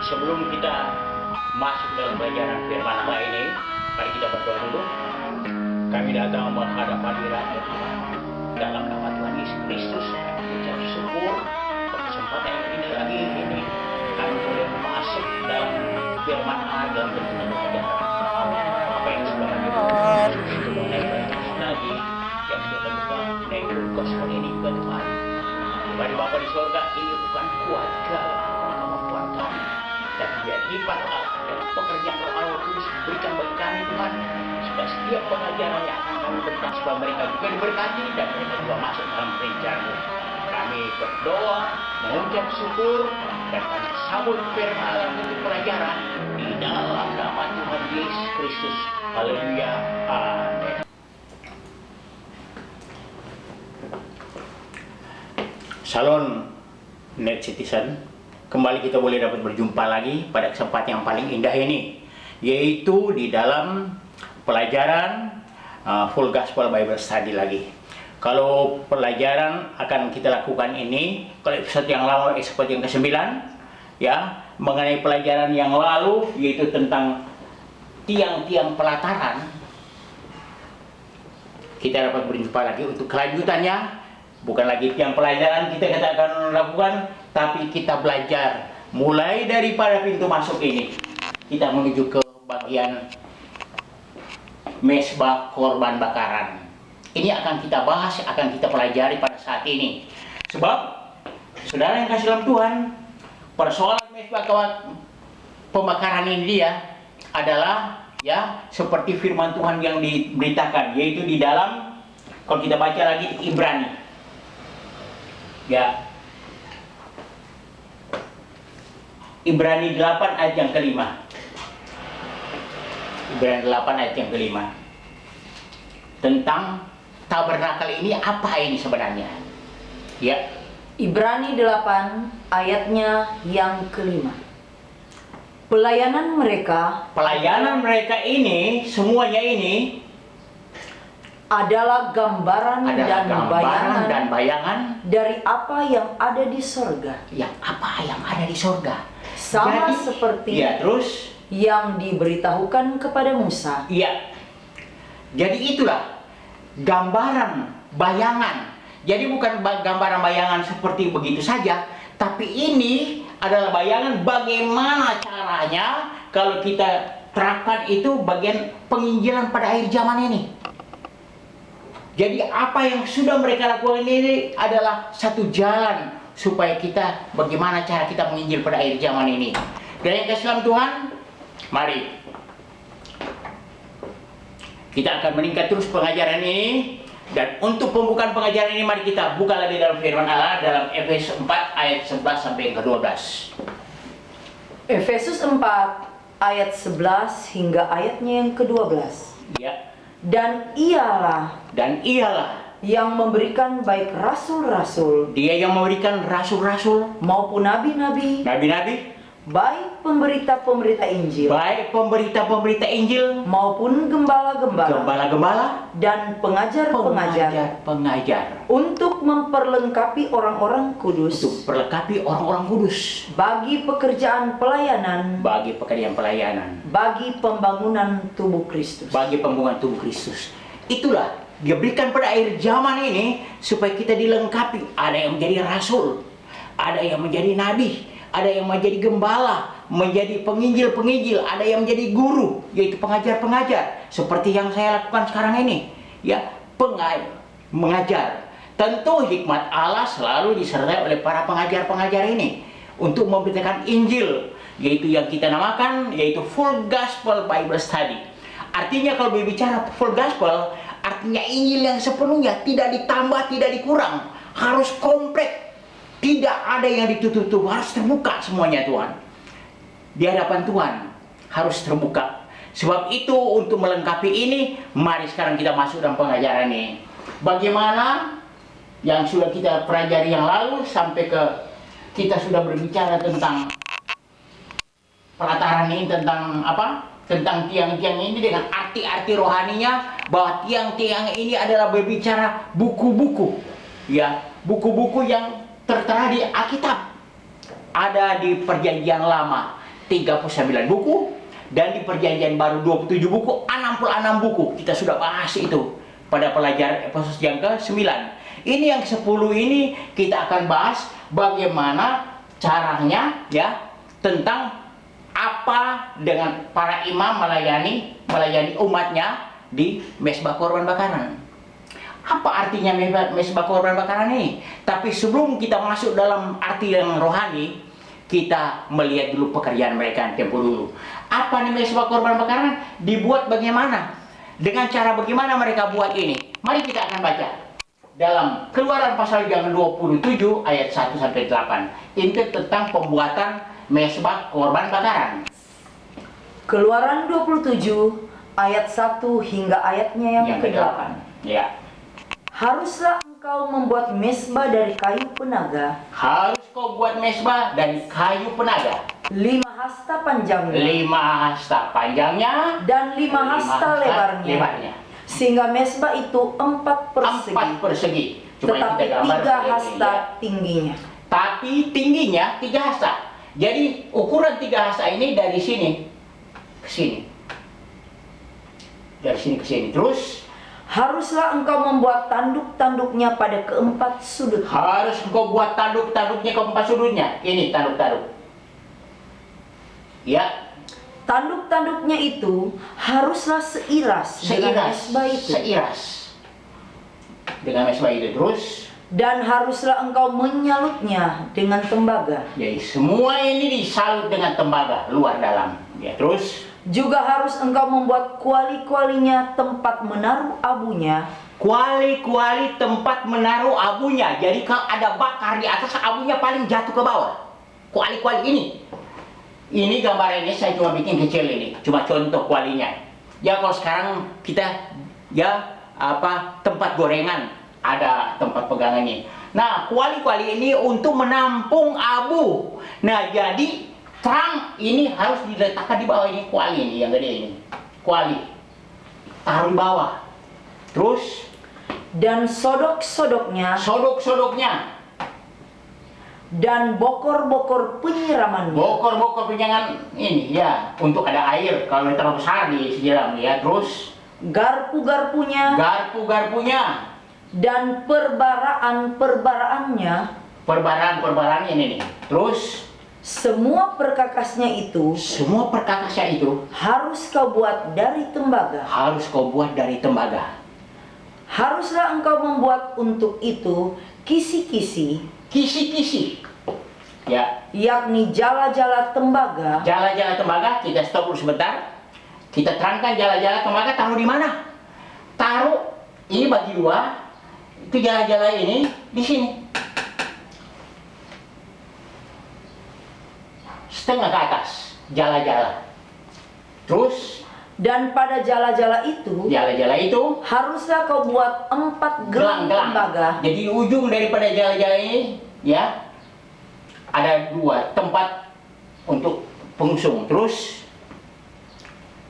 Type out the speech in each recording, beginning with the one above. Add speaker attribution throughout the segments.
Speaker 1: Sebelum kita masuk dalam pelajaran firman Allah ini, mari kita berdoa dulu. Kami datang menghadap hadirat Tuhan dalam nama Tuhan Yesus Kristus. Kami ucap syukur untuk kesempatan yang ini lagi ini kami boleh masuk dalam firman Allah dalam bentuk pelajaran. Apa yang sudah kami lagi yang sudah buka naik gospel ini juga Tuhan. Bagi Bapa di surga, ini bukan kuat kemampuan kami, tapi biar hikmat Allah dan pekerjaan Roh Kudus berikan bagi kami Tuhan, supaya setiap pengajaran yang akan kami berikan supaya mereka juga diberkati dan mereka juga masuk dalam rencana. Kami berdoa, mengucap syukur dan kami sambut firman Allah untuk pelajaran di dalam nama Tuhan Yesus Kristus. Haleluya. Amin. Shalom Net Citizen, kembali kita boleh dapat berjumpa lagi pada kesempatan yang paling indah ini, yaitu di dalam pelajaran Full Gospel Bible Study lagi. Kalau pelajaran akan kita lakukan ini, kalau episode yang lalu episode yang ke-9 ya, mengenai pelajaran yang lalu yaitu tentang tiang-tiang pelataran, kita dapat berjumpa lagi untuk kelanjutannya. Bukan lagi tiang pelajaran kita akan lakukan, tapi kita belajar mulai daripada pintu masuk ini. Kita menuju ke bagian mesbah korban bakaran. Ini akan kita bahas, akan kita pelajari pada saat ini. Sebab, saudara yang kasih dalam Tuhan, persoalan mesbah pembakaran ini dia adalah ya seperti firman Tuhan yang diberitakan, yaitu di dalam, kalau kita baca lagi di Ibrani. Ya, Ibrani 8 ayat yang kelima. Ibrani 8 ayat yang kelima. Tentang tabernakel ini, apa ini sebenarnya? Ya.
Speaker 2: Ibrani 8 ayatnya yang kelima. Pelayanan mereka ini, semuanya ini adalah gambaran dan bayangan
Speaker 1: dari
Speaker 2: apa yang ada di sorga.
Speaker 1: Yang apa yang ada di sorga.
Speaker 2: Sama
Speaker 1: Jadi,
Speaker 2: seperti
Speaker 1: ya, terus
Speaker 2: yang diberitahukan kepada Musa.
Speaker 1: Iya. Jadi itulah gambaran bayangan. Jadi bukan gambaran bayangan seperti begitu saja, tapi ini adalah bayangan bagaimana caranya kalau kita terapkan itu bagian penginjilan pada akhir zaman ini. Jadi apa yang sudah mereka lakukan ini adalah satu jalan supaya kita bagaimana cara kita menginjil pada akhir zaman ini. Dan yang kasih dalam Tuhan, mari kita akan meningkat terus pengajaran ini. Dan untuk pembukaan pengajaran ini, mari kita buka lagi dalam firman Allah dalam Efesus 4 ayat 11 sampai ke 12.
Speaker 2: Efesus 4 ayat 11 hingga ayatnya yang ke-12.
Speaker 1: Ya.
Speaker 2: Dan ialah yang memberikan baik rasul-rasul,
Speaker 1: Dia yang memberikan rasul-rasul
Speaker 2: maupun nabi-nabi, baik pemberita-pemberita Injil, maupun gembala-gembala dan pengajar-pengajar, untuk memperlengkapi orang-orang kudus, bagi pekerjaan pelayanan, bagi pembangunan tubuh Kristus.
Speaker 1: Itulah dia berikan pada akhir zaman ini supaya kita dilengkapi. Ada yang menjadi rasul, ada yang menjadi nabi, ada yang menjadi gembala, menjadi penginjil, ada yang menjadi guru, yaitu pengajar-pengajar, seperti yang saya lakukan sekarang ini, ya, mengajar. Tentu hikmat Allah selalu disertai oleh para pengajar-pengajar ini untuk memberitakan Injil, yaitu yang kita namakan yaitu Full Gospel Bible Study. Artinya kalau berbicara Full Gospel, artinya Injil yang sepenuhnya, tidak ditambah, tidak dikurang, harus komplit. Tidak ada yang ditutup, harus terbuka semuanya Tuhan. Di hadapan Tuhan harus terbuka. Sebab itu untuk melengkapi ini, mari sekarang kita masuk dalam pengajaran ini. Bagaimana yang sudah kita pelajari yang lalu sampai ke kita sudah berbicara tentang pelataran ini, tentang apa? Tentang tiang-tiang ini dengan arti-arti rohaninya, bahwa tiang-tiang ini adalah berbicara buku-buku. Ya, buku-buku yang tertera di Alkitab, ada di Perjanjian Lama, 39 buku, dan di Perjanjian Baru 27 buku, 66 buku. Kita sudah bahas itu pada pelajaran Efesus yang ke-9. Ini yang ke-10 ini kita akan bahas bagaimana caranya ya, tentang apa dengan para imam melayani umatnya di mezbah korban bakaran. Apa artinya mezbah korban bakaran ini? Tapi sebelum kita masuk dalam arti yang rohani, kita melihat dulu pekerjaan mereka tempo dulu. Apa nih mezbah korban bakaran? Dibuat bagaimana? Dengan cara bagaimana mereka buat ini? Mari kita akan baca dalam Keluaran pasal yang 27 ayat 1 sampai 8. Ini tentang pembuatan mezbah korban bakaran.
Speaker 2: Keluaran 27 ayat 1 hingga ayatnya yang ke-8.
Speaker 1: Ya.
Speaker 2: Haruslah engkau membuat mezbah dari kayu penaga.
Speaker 1: Harus kau buat mezbah dari kayu penaga.
Speaker 2: 5 hasta panjangnya.
Speaker 1: 5 hasta panjangnya.
Speaker 2: Dan 5 hasta lebarnya. Sehingga mezbah itu 4 persegi.
Speaker 1: 4 persegi.
Speaker 2: Tetapi 3 hasta tingginya.
Speaker 1: Tapi tingginya 3 hasta. Jadi ukuran 3 hasta ini dari sini ke sini. Dari sini ke sini. Terus
Speaker 2: haruslah engkau membuat tanduk-tanduknya pada keempat sudut.
Speaker 1: Harus engkau buat tanduk-tanduknya keempat sudutnya. Ini tanduk-tanduk. Ya.
Speaker 2: Tanduk-tanduknya itu haruslah seiras dengan mezbah itu.
Speaker 1: Seiras dengan mezbah itu. Terus
Speaker 2: dan haruslah engkau menyalutnya dengan tembaga.
Speaker 1: Jadi semua ini disalut dengan tembaga luar dalam. Ya, terus
Speaker 2: juga harus engkau membuat kuali-kualinya tempat menaruh abunya.
Speaker 1: Kuali-kuali tempat menaruh abunya. Jadi kalau ada bakar di atas, abunya paling jatuh ke bawah. Kuali-kuali ini. Ini gambar ini saya cuma bikin kecil ini. Cuma contoh kualinya. Ya kalau sekarang kita ya tempat gorengan, ada tempat pegangannya. Nah, kuali-kuali ini untuk menampung abu. Nah, jadi terang ini harus diletakkan di bawah ini, kuali ini yang gede ini. Kuali. Taruh di bawah. Terus
Speaker 2: dan sodok-sodoknya.
Speaker 1: Sodok-sodoknya.
Speaker 2: Dan bokor-bokor penyiramannya.
Speaker 1: Bokor-bokor penyiram ini ya, untuk ada air kalau terlalu besar disiram ya. Terus
Speaker 2: garpu-garpunya.
Speaker 1: Garpu-garpunya.
Speaker 2: Dan perbaraan-perbaraannya.
Speaker 1: Perbaraan ini nih. Terus
Speaker 2: semua perkakasnya itu.
Speaker 1: Semua perkakasnya itu
Speaker 2: harus kau buat dari tembaga.
Speaker 1: Harus kau buat dari tembaga.
Speaker 2: Haruslah engkau membuat untuk itu kisi-kisi.
Speaker 1: Kisi-kisi. Ya.
Speaker 2: Yakni jala-jala tembaga.
Speaker 1: Jala-jala tembaga, kita stop dulu sebentar. Kita terangkan jala-jala tembaga taruh di mana? Taruh ini bagi 2. Itu jala-jala ini di sini. Setengah ke atas, jala-jala. Terus
Speaker 2: dan pada jala-jala itu haruslah kau buat 4 gelang tembaga.
Speaker 1: Jadi ujung daripada jala-jala ini ya ada 2 tempat untuk pengusung. Terus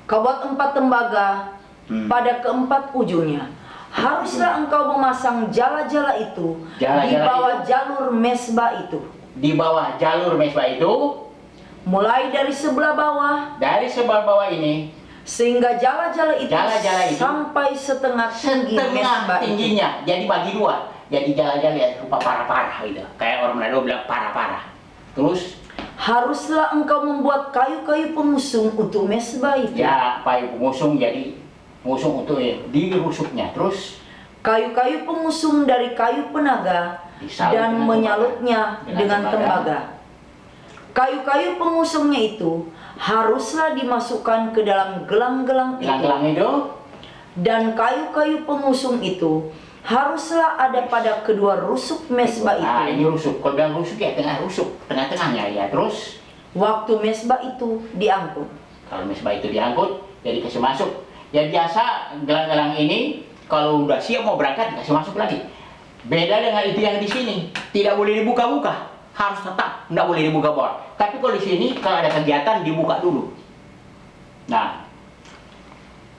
Speaker 2: kau buat 4 tembaga pada keempat ujungnya. Haruslah engkau memasang jala-jala itu di bawah jalur mezbah itu.
Speaker 1: Di bawah jalur mezbah itu.
Speaker 2: Mulai dari sebelah bawah.
Speaker 1: Dari sebelah bawah ini.
Speaker 2: Sehingga jala-jala itu sampai setengah tinggi mezbah
Speaker 1: tingginya. Jadi bagi 2. Jadi jala-jala ya rupa parah-parah gitu. Kayak orang Manado bilang parah-parah. Terus
Speaker 2: haruslah engkau membuat kayu-kayu pengusung untuk mezbah itu.
Speaker 1: Ya, kayu pengusung jadi pengusung untuk dirusuknya. Terus
Speaker 2: kayu-kayu pengusung dari kayu penaga dan menyalutnya dengan tembaga. Kayu-kayu pengusungnya itu haruslah dimasukkan ke dalam gelang-gelang
Speaker 1: itu.
Speaker 2: Dan kayu-kayu pengusung itu haruslah ada pada kedua rusuk mezbah itu.
Speaker 1: Nah, ini rusuk. Kalau bilang rusuk ya tengah rusuk, tengah-tengahnya ya. Terus
Speaker 2: waktu mezbah itu diangkut.
Speaker 1: Kalau mezbah itu diangkut, jadi kasih masuk. Ya biasa gelang-gelang ini kalau udah siap mau berangkat dikasih masuk lagi. Beda dengan itu yang di sini, tidak boleh dibuka-buka. Harus tetap, tidak boleh dibuka-buka. Tapi kalau di sini, kalau ada kegiatan, dibuka dulu. Nah,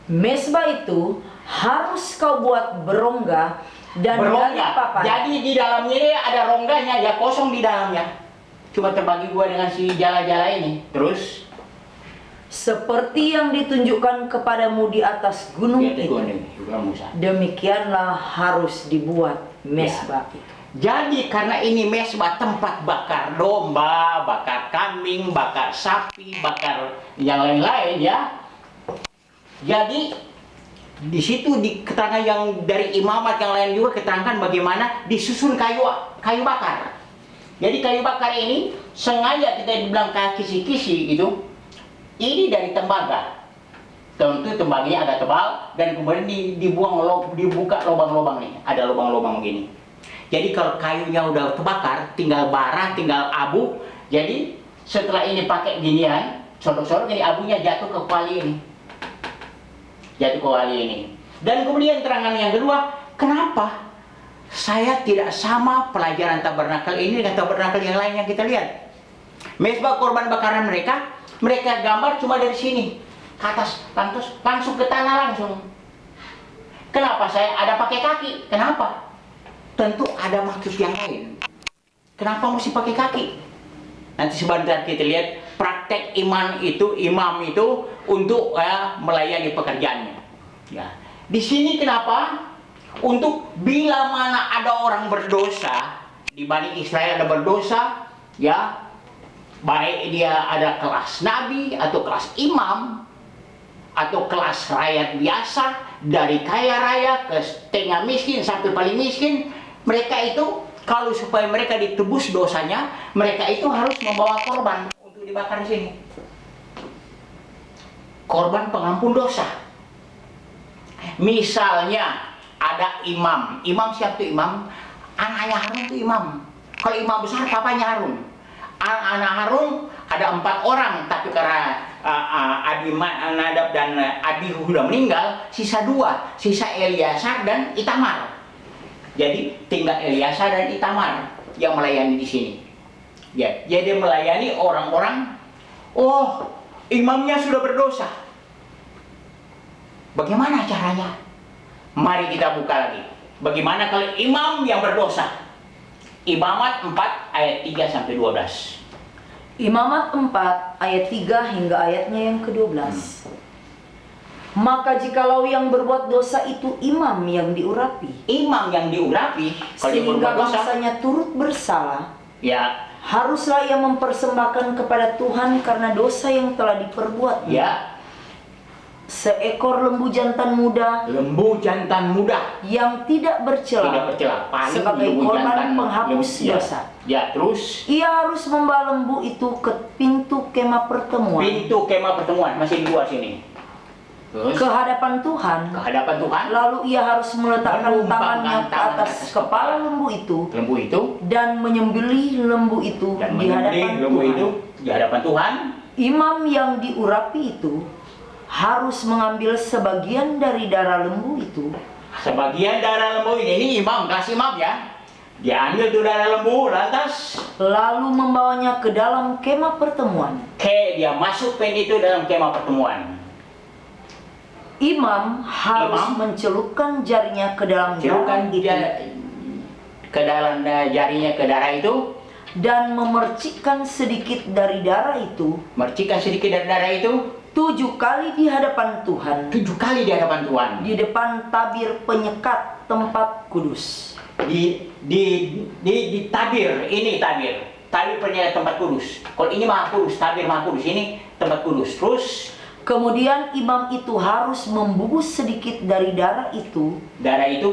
Speaker 2: mezbah itu harus kau buat berongga dan dari papan.
Speaker 1: Jadi di dalamnya ini ada rongganya, ya kosong di dalamnya. Cuma terbagi gua dengan si jala-jala ini. Terus
Speaker 2: seperti yang ditunjukkan kepadamu di atas gunung itu, demikianlah harus dibuat mesbah itu.
Speaker 1: Jadi karena ini mesbah tempat bakar domba, bakar kambing, bakar sapi, bakar yang lain-lain ya. Jadi di situ di keterangan yang dari imamat yang lain juga keterangan bagaimana disusun kayu bakar. Jadi kayu bakar ini sengaja kita dibilang kayak kisi-kisi gitu. Ini dari tembaga. Tentu tembaganya agak tebal dan kemudian dibuka lubang-lubang nih. Ada lubang-lubang begini. Jadi kalau kayunya udah terbakar, tinggal bara, tinggal abu. Jadi setelah ini pakai ginian, sodok-sodok ini abunya jatuh ke kuali ini. Jatuh ke kuali ini. Dan kemudian terangan yang kedua, kenapa saya tidak sama pelajaran tabernakel ini dengan tabernakel yang lain yang kita lihat? Mesbah korban bakaran mereka gambar cuma dari sini ke atas, langsung ke tanah langsung. Kenapa saya ada pakai kaki? Kenapa? Tentu ada maksud yang lain. Kenapa mesti pakai kaki? Nanti sebentar kita lihat praktek imam itu untuk melayani pekerjaannya. Ya. Di sini kenapa? Untuk bila mana ada orang berdosa, di Bani Israel ada berdosa, ya, baik dia ada kelas nabi atau kelas imam atau kelas rakyat biasa, dari kaya raya ke setengah miskin sampai paling miskin, mereka itu kalau supaya mereka ditebus dosanya, mereka itu harus membawa korban untuk dibakar di sini. Korban pengampun dosa. Misalnya ada imam siapa tuh imam? Anaknya Harun tuh imam. Kalau imam besar papanya Harun. Anak Harun ada 4 orang, tapi karena Nadab dan Abihu sudah meninggal, sisa 2, sisa Eleazar dan Itamar. Jadi tinggal Eleazar dan Itamar yang melayani di sini. Ya, jadi melayani orang-orang. Oh, imamnya sudah berdosa. Bagaimana caranya? Mari kita buka lagi. Bagaimana kalau imam yang berdosa? Imamat 4 ayat 3 sampai 12.
Speaker 2: Imamat 4 ayat 3 hingga ayatnya yang ke-12. Maka jikalau yang berbuat dosa itu imam yang diurapi, sehingga bangsanya turut bersalah,
Speaker 1: ya,
Speaker 2: haruslah ia mempersembahkan kepada Tuhan karena dosa yang telah diperbuatnya.
Speaker 1: Ya.
Speaker 2: Seekor lembu jantan muda yang tidak bercela, sebagai korban penghapus dosa.
Speaker 1: Ya, terus
Speaker 2: Ia harus membawa lembu itu ke pintu kemah pertemuan.
Speaker 1: Masih di luar sini. Terus
Speaker 2: Ke hadapan Tuhan. Lalu ia harus meletakkan tangannya ke atas kepala lembu itu dan menyembelih lembu itu di hadapan Tuhan. Imam yang diurapi itu harus mengambil sebagian dari darah lembu itu.
Speaker 1: Sebagian darah lembu ini imam, kasih imam ya. Dia ambil tuh darah lembu, lantas
Speaker 2: lalu membawanya ke dalam kemah pertemuan.
Speaker 1: dia masukkan itu dalam kemah pertemuan.
Speaker 2: Imam harus mencelupkan jarinya ke dalam
Speaker 1: jarinya ke darah itu
Speaker 2: dan memercikkan sedikit dari darah itu. 7 kali di hadapan Tuhan. Di depan tabir penyekat tempat kudus.
Speaker 1: Di tabir, ini tabir penyekat tempat kudus. Kalau ini maha kudus, tabir maha kudus, ini tempat kudus. Terus
Speaker 2: kemudian imam itu harus membungkus sedikit dari darah itu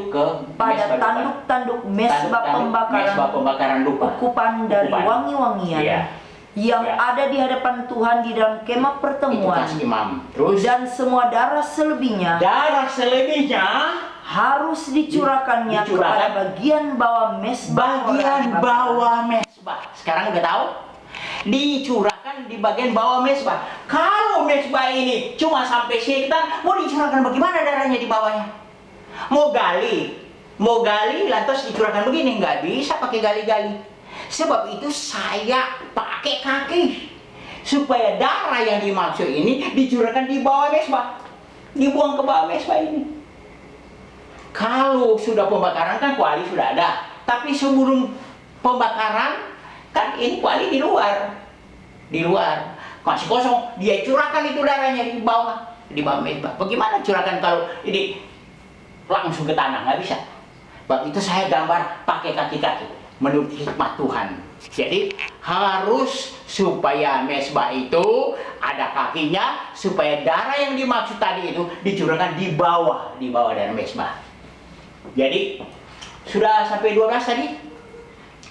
Speaker 2: ke pada tanduk-tanduk mesbah pembakaran ukupan dari wangi-wangian yang ada di hadapan Tuhan di dalam kemah pertemuan.
Speaker 1: Terus
Speaker 2: dan semua darah selebihnya harus dicurahkannya kepada bagian bawah mesbah.
Speaker 1: Sekarang udah tahu? Dicurahkan di bagian bawah mesbah. Kalau mesbah ini cuma sampai sekitar, mau dicurahkan bagaimana darahnya di bawahnya? Mau gali lantas dicurahkan begini, nggak bisa pakai gali-gali. Sebab itu saya pakai kaki supaya darah yang dimaksud ini dicurahkan di bawah mesbah, dibuang ke bawah mesbah ini. Kalau sudah pembakaran kan kuali sudah ada, tapi sebelum pembakaran Kan ini kuali di luar. Di luar. Masih kosong. Dia curahkan itu darahnya di bawah mezbah. Bagaimana curahkan kalau ini langsung ke tanah? Nggak bisa. Bab itu saya gambar pakai kaki-kaki menurut hikmat Tuhan. Jadi harus supaya mezbah itu ada kakinya, supaya darah yang dimaksud tadi itu dicurahkan di bawah dari mezbah. Jadi sudah sampai 12 tadi.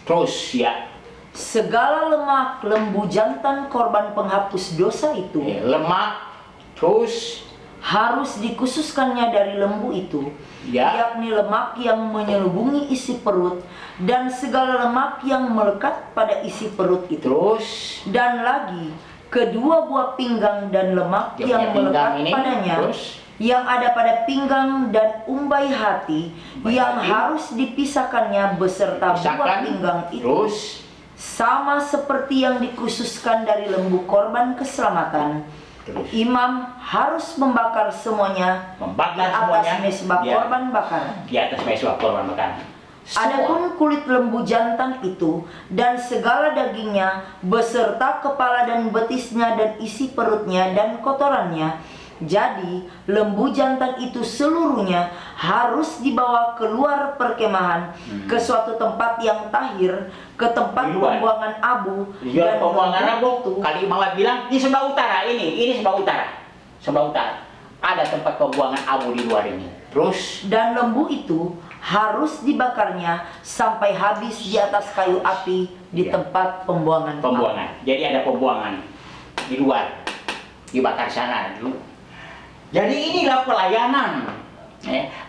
Speaker 1: Terus ya,
Speaker 2: segala lemak lembu jantan korban penghapus dosa itu
Speaker 1: lemak terus
Speaker 2: harus dikhususkannya dari lembu itu, yakni lemak yang menyelubungi isi perut dan segala lemak yang melekat pada isi perut itu.
Speaker 1: Terus
Speaker 2: dan lagi kedua buah pinggang dan lemak yang melekat padanya, yang ada pada pinggang dan umbai hati yang harus dipisahkannya beserta buah pinggang itu. Sama seperti yang dikhususkan dari lembu korban keselamatan. Imam harus membakar semuanya di atas mezbah korban bakaran.
Speaker 1: Di atas mezbah korban bakaran.
Speaker 2: Adapun kulit lembu jantan itu dan segala dagingnya beserta kepala dan betisnya dan isi perutnya dan kotorannya. Jadi lembu jantan itu seluruhnya harus dibawa keluar perkemahan ke suatu tempat yang tahir, ke tempat pembuangan abu.
Speaker 1: Dan pembuangan abu, kali Muhammad bilang di sebelah utara ini sebelah utara. Sebelah utara. Ada tempat pembuangan abu di luar ini. Terus
Speaker 2: dan lembu itu harus dibakarnya sampai habis di atas kayu api di tempat pembuangan.
Speaker 1: Jadi ada pembuangan di luar, dibakar sana dulu. Jadi inilah pelayanan.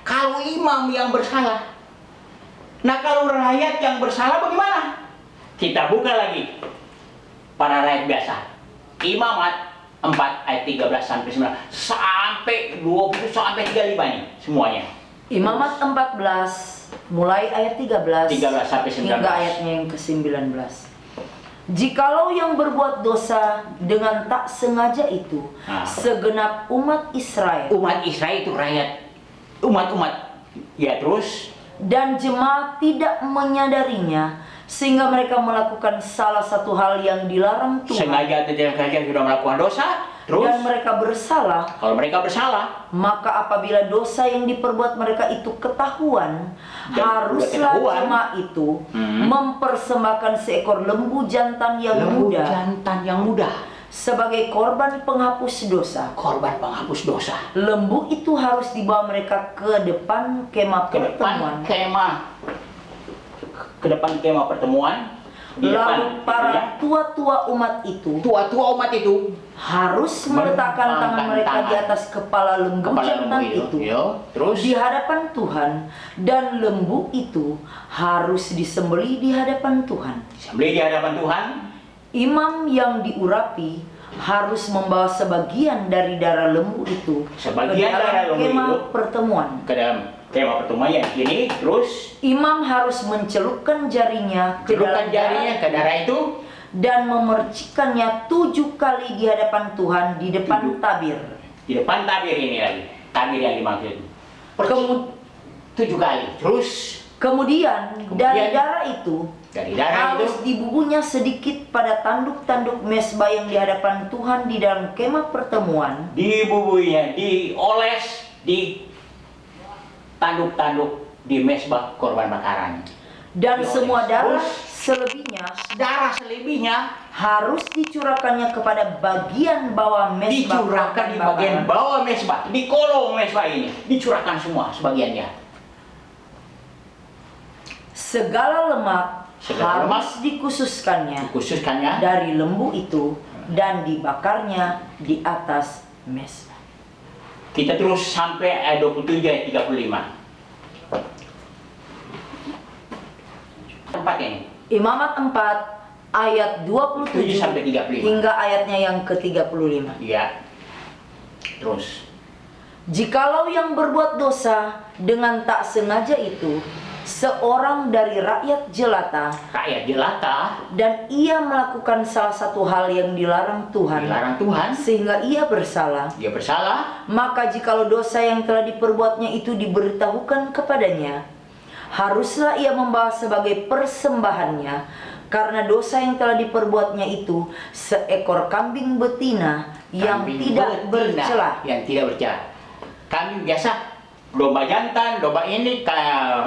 Speaker 1: Kalau imam yang bersalah, nah kalau rakyat yang bersalah bagaimana? Kita buka lagi para rakyat biasa. Imamat 4 ayat 13 sampai 9 sampai 20 sampai 35 nih semuanya.
Speaker 2: Imamat 14 mulai ayat 13
Speaker 1: sampai 19
Speaker 2: hingga ayatnya yang ke-19. Jikalau yang berbuat dosa dengan tak sengaja itu segenap umat Israel.
Speaker 1: Umat Israel itu rakyat, umat-umat. Ya terus.
Speaker 2: Dan jemaat tidak menyadarinya sehingga mereka melakukan salah satu hal yang dilarang Tuhan.
Speaker 1: Sengaja atau tidak sengaja sudah melakukan dosa. Terus,
Speaker 2: dan mereka bersalah.
Speaker 1: Kalau mereka bersalah,
Speaker 2: maka apabila dosa yang diperbuat mereka itu ketahuan, haruslah jemaat itu mempersembahkan seekor lembu jantan yang muda sebagai korban penghapus dosa.
Speaker 1: Korban penghapus dosa.
Speaker 2: Lembu itu harus dibawa mereka ke depan kemah pertemuan.
Speaker 1: Ke depan kemah pertemuan.
Speaker 2: Lalu para tua-tua umat itu harus meletakkan tangan mereka di atas kepala lembu jantan itu di hadapan Tuhan, dan lembu itu harus disembelih di hadapan Tuhan. Imam yang diurapi harus membawa sebagian dari darah lembu itu ke dalam kemah pertemuan.
Speaker 1: Kemah pertemuannya ini, terus
Speaker 2: imam harus mencelupkan jarinya ke dalam
Speaker 1: darah itu
Speaker 2: dan memercikannya 7 kali di hadapan Tuhan di depan tabir.
Speaker 1: Di depan tabir ini lagi, tabir yang dimaksud. 7 kali. Terus
Speaker 2: kemudian dari darah itu harus dibubuhnya sedikit pada tanduk-tanduk mezbah yang di hadapan Tuhan di dalam kemah pertemuan.
Speaker 1: Dibubuinya, dioles di tanduk-tanduk di mezbah korban bakaran.
Speaker 2: Dan semua darah selebihnya harus dicurahkannya kepada bagian bawah mezbah.
Speaker 1: Dicurahkan di bagian bawah mezbah, di kolong mezbah ini, dicurahkan semua sebagiannya.
Speaker 2: Segala lemak harus dikhususkannya dari lembu itu dan dibakarnya di atas mezbah.
Speaker 1: Kita terus sampai ayat 27 ayat 35. Tempat ini.
Speaker 2: Imamat 4 ayat 27
Speaker 1: sampai 35.
Speaker 2: Hingga ayatnya yang ke-35.
Speaker 1: Iya. Terus.
Speaker 2: Jikalau yang berbuat dosa dengan tak sengaja itu seorang dari rakyat jelata, dan ia melakukan salah satu hal yang dilarang Tuhan, sehingga ia bersalah, maka jikalau dosa yang telah diperbuatnya itu diberitahukan kepadanya, haruslah ia membawa sebagai persembahannya karena dosa yang telah diperbuatnya itu seekor kambing betina yang tidak bercela.
Speaker 1: Yang tidak bercela. Kambing biasa, domba jantan, domba ini,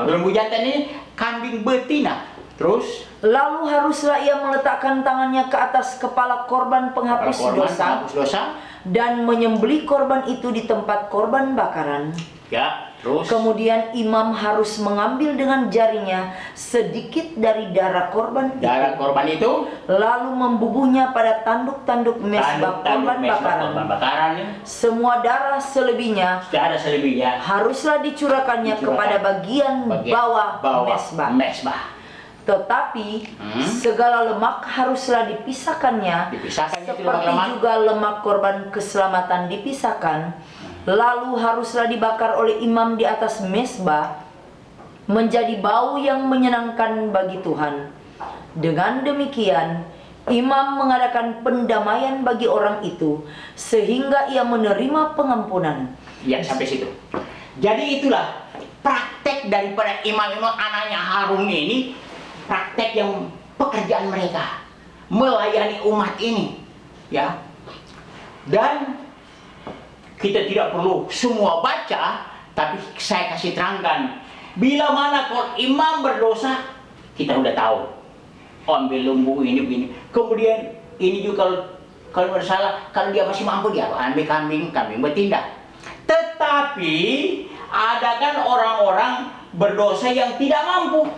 Speaker 1: lembu jantan ini, kambing betina. Terus?
Speaker 2: Lalu haruslah ia meletakkan tangannya ke atas kepala korban penghapus dosa dan menyembelih korban itu di tempat korban bakaran.
Speaker 1: Ya, terus?
Speaker 2: Kemudian imam harus mengambil dengan jarinya sedikit dari darah korban
Speaker 1: itu,
Speaker 2: lalu membubuhnya pada tanduk-tanduk mesbah korban bakaran. Semua darah selebihnya haruslah dicurahkannya kepada bagian bawah mesbah. Tetapi segala lemak haruslah dipisahkannya seperti juga lemak korban keselamatan dipisahkan. Lalu haruslah dibakar oleh imam di atas mesbah menjadi bau yang menyenangkan bagi Tuhan. Dengan demikian imam mengadakan pendamaian bagi orang itu sehingga ia menerima pengampunan.
Speaker 1: Ya, sampai situ. Jadi itulah praktek daripada imam-imam anaknya Harun ini, praktek yang pekerjaan mereka melayani umat ini, ya. Dan kita tidak perlu semua baca, tapi saya kasih terangkan. Bila mana kalau imam berdosa, kita udah tahu. Ambil lembu ini begini. Kemudian ini juga kalau bersalah, kalau dia masih mampu dia ambil kambing betina. Tetapi ada kan orang-orang berdosa yang tidak mampu.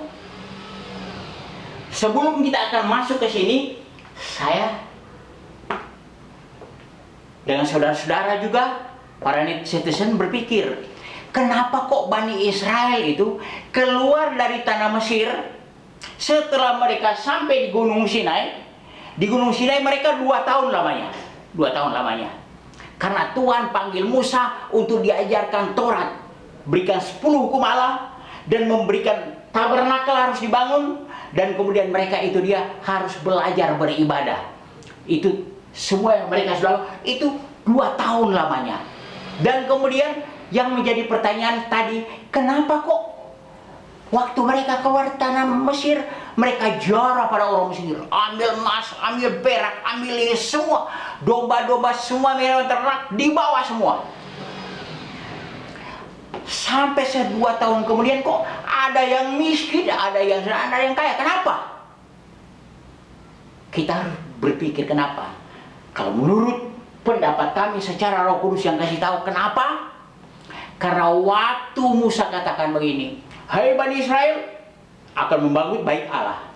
Speaker 1: Sebelum kita akan masuk ke sini, saya dengan saudara-saudara juga para netizen berpikir, kenapa kok Bani Israel itu keluar dari tanah Mesir setelah mereka sampai di Gunung Sinai? Di Gunung Sinai mereka 2 tahun lamanya. 2 tahun lamanya. Karena Tuhan panggil Musa untuk diajarkan Taurat, berikan 10 hukum Allah, dan memberikan tabernakel harus dibangun, dan kemudian mereka itu dia harus belajar beribadah. Itu semua yang mereka sudah, itu 2 tahun lamanya. Dan kemudian yang menjadi pertanyaan tadi, kenapa kok waktu mereka keluar tanah Mesir, mereka jarah pada orang Mesir, ambil emas, ambil perak, ambil ini semua, domba-domba semua, mereka ternak dibawa semua. Sampai 2 tahun kemudian kok ada yang miskin, ada yang kaya. Kenapa? Kita harus berpikir kenapa. Kalau menurut pendapat kami secara Roh Kudus yang kasih tahu kenapa? Karena waktu Musa katakan begini, hai Bani Israel, akan membangun bait Allah.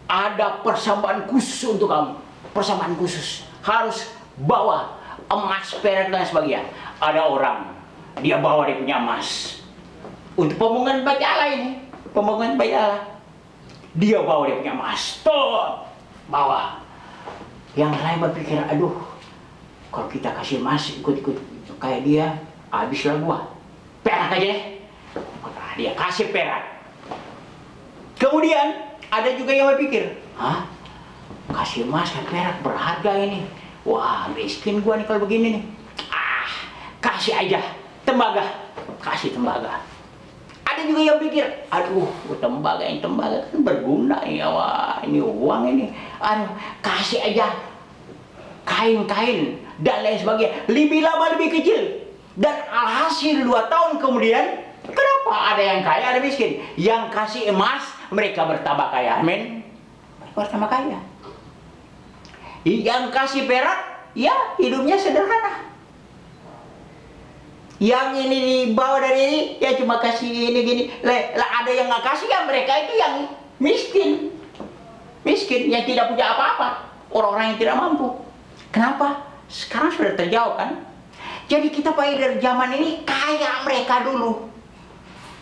Speaker 1: Ada persembahan khusus untuk kamu. Persembahan khusus. Harus bawa emas, perak dan sebagainya. Ada orang, dia bawa dia punya emas. Untuk pembangunan bait Allah ini. Pembangunan bait Allah. Dia bawa dia punya emas. Tuh, bawa. Yang lain berpikir, aduh, kalau kita kasih emas ikut-ikut kayak dia, habislah gua. Perak aja deh. Dia kasih perak. Kemudian ada juga yang berpikir, hah? Kasih emas kan perak berharga ini. Wah, miskin gua nih kalau begini nih. Kasih aja tembaga. Kasih tembaga. Ada juga yang pikir, aduh, tembaga kan berguna ya, wah, ini uang ini. Aduh, kasih aja kain-kain dan lain sebagainya. Lebih lama lebih kecil. Dan alhasil 2 tahun kemudian, kenapa ada yang kaya, ada miskin? Yang kasih emas, mereka bertambah kaya. Amin. Mereka bertambah kaya. Yang kasih perak, ya hidupnya sederhana. Yang ini dibawa dari ini, ya cuma kasih ini gini. Ada yang nggak kasih, ya mereka itu yang miskin. Miskin, yang tidak punya apa-apa. Orang-orang yang tidak mampu. Kenapa? Sekarang sudah terjawab kan? Jadi kita dari zaman ini kayak mereka dulu.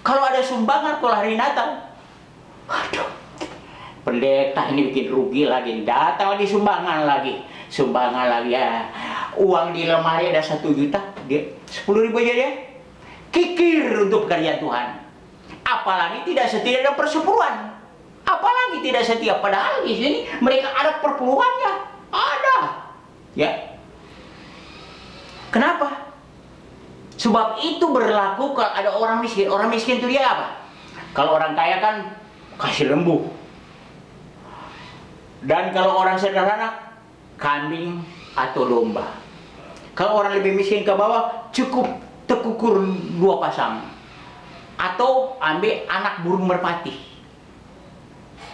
Speaker 1: Kalau ada sumbangan kalau hari Natal, aduh, pendeta ini bikin rugi lagi, datang lagi sumbangan lagi ya. Uang di lemari ada 1 juta, dia 10.000 aja dia. Kikir untuk pekerjaan Tuhan. Apalagi tidak setia dalam persepuluhan. Apalagi tidak setia, padahal di sini mereka ada perpuluhannya, ada. Ya. Kenapa? Sebab itu berlaku kalau ada orang miskin. Orang miskin itu dia apa? Kalau orang kaya kan kasih lembu. Dan kalau orang sederhana, kambing atau domba. Kalau orang lebih miskin ke bawah, cukup tekukur 2 pasang. Atau ambil anak burung merpati.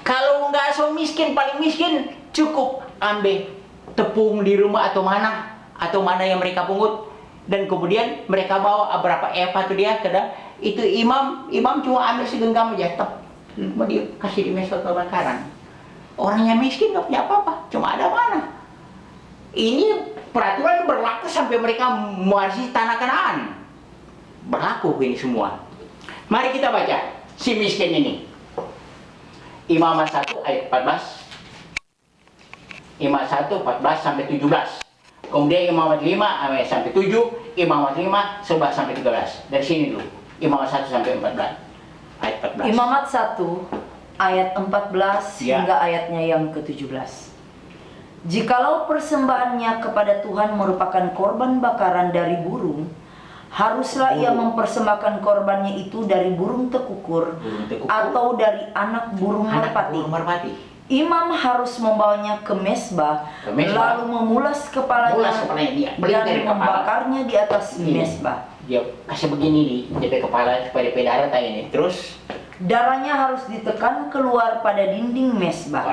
Speaker 1: Kalau nggak so miskin, paling miskin, cukup ambil tepung di rumah atau mana yang mereka pungut. Dan kemudian mereka bawa berapa eva tuh dia, itu imam cuma ambil segenggam aja, mau dia kasih di meja kebakaran. Orang yang miskin nggak punya apa-apa, cuma ada mana. Ini peraturan berlaku sampai mereka mewarisi tanah Kanaan. Berlaku ini semua. Mari kita baca si miskin ini. Imamat 1 ayat 14. Imamat 1 14 sampai 17. Kemudian Imamat 5 ayat sampai 7, Imamat 5 11 sampai 13. Dari sini dulu. Imamat 1 sampai 14. Ayat 14.
Speaker 2: Imamat 1 ayat 14 hingga ayatnya yang ke-17. Jikalau persembahannya kepada Tuhan merupakan korban bakaran dari burung, haruslah ia mempersembahkan korbannya itu dari burung tekukur atau dari anak burung merpati. Imam harus membawanya ke mesbah, lalu memulas kepalanya dan membakarnya di atas mesbah.
Speaker 1: Dia kasih begini di kepala supaya darah ini. Terus
Speaker 2: darahnya harus ditekan keluar pada dinding mesbah.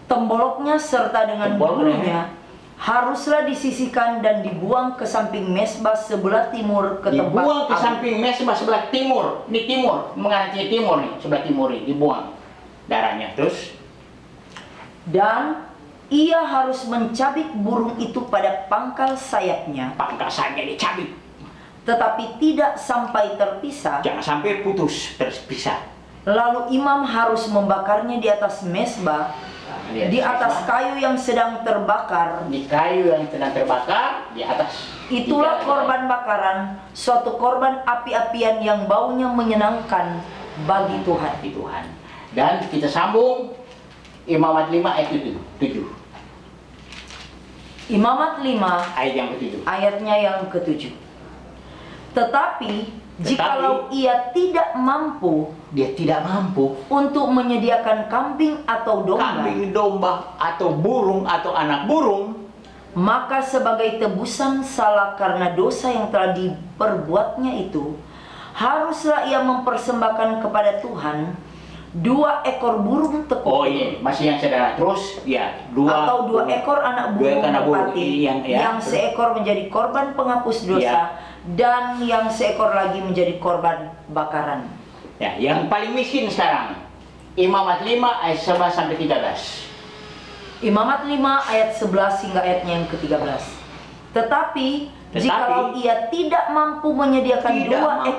Speaker 2: Temboloknya serta dengan bulunya haruslah disisihkan dan dibuang ke samping mesbah sebelah timur ke tempat
Speaker 1: dibuang ke samping mesbah sebelah timur. Ini timur, mengarahnya timur nih, sebelah timur nih, dibuang darahnya. Terus
Speaker 2: dan ia harus mencabik burung itu pada pangkal sayapnya.
Speaker 1: Pangkal sayapnya dicabik.
Speaker 2: Tetapi tidak sampai terpisah.
Speaker 1: Jangan sampai putus, terpisah.
Speaker 2: Lalu imam harus membakarnya di atas mesbah, di atas kayu yang sedang terbakar.
Speaker 1: Di kayu yang sedang terbakar, di atas.
Speaker 2: Itulah korban bakaran, suatu korban api-apian yang baunya menyenangkan bagi Tuhan.
Speaker 1: Dan kita sambung Imamat 5 ayat 7.
Speaker 2: Imamat 5
Speaker 1: ayat yang ke-7.
Speaker 2: Ayatnya yang ke-7. Tetapi jikalau ia tidak mampu untuk menyediakan kambing atau domba
Speaker 1: atau burung atau anak burung,
Speaker 2: maka sebagai tebusan salah karena dosa yang telah diperbuatnya itu, haruslah ia mempersembahkan kepada Tuhan 2 ekor burung tekukur.
Speaker 1: Oh iya, masih yang sederhana. Terus ya, 2
Speaker 2: ekor anak burung merpati yang seekor menjadi korban penghapus dosa dan yang seekor lagi menjadi korban bakaran.
Speaker 1: Ya, yang paling miskin sekarang Imamat 5 ayat 11 sampai 13.
Speaker 2: Imamat 5 ayat 11 hingga ayatnya yang ke-13. Tetapi jikalau ia tidak mampu menyediakan 2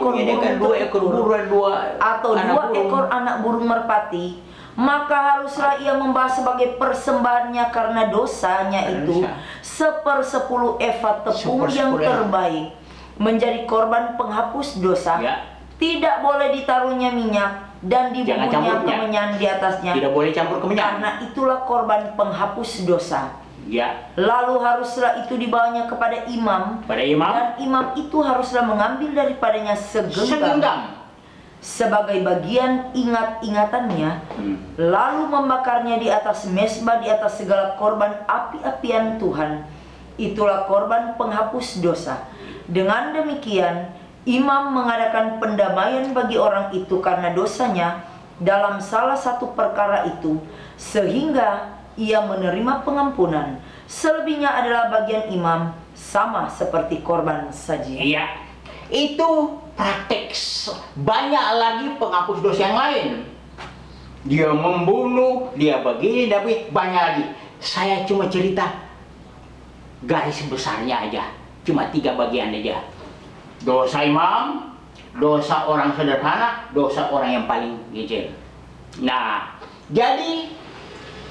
Speaker 2: ekor burung atau 2 ekor anak burung merpati, maka haruslah ia membawa sebagai persembahannya karena dosanya itu 1/10 eva tepung yang terbaik menjadi korban penghapus dosa. Tidak boleh ditaruhnya minyak dan dibubuhnya kemenyan di atasnya.
Speaker 1: Tidak boleh campur kemenyan.
Speaker 2: Karena itulah korban penghapus dosa. Lalu haruslah itu dibawanya kepada imam. Dan imam itu haruslah mengambil daripadanya segenggam sebagai bagian ingat-ingatannya, lalu membakarnya di atas mesbah di atas segala korban api-apian Tuhan. Itulah korban penghapus dosa. Dengan demikian imam mengadakan pendamaian bagi orang itu karena dosanya dalam salah satu perkara itu, sehingga ia menerima pengampunan. Selebihnya adalah bagian imam, sama seperti korban sajian.
Speaker 1: Iya, itu praktek. Banyak lagi penghapus dosa yang lain. Dia membunuh, dia begini, tapi banyak lagi. Saya cuma cerita garis besarnya aja, cuma 3 bagian aja. Dosa imam, dosa orang sederhana, dosa orang yang paling kecil. Nah, jadi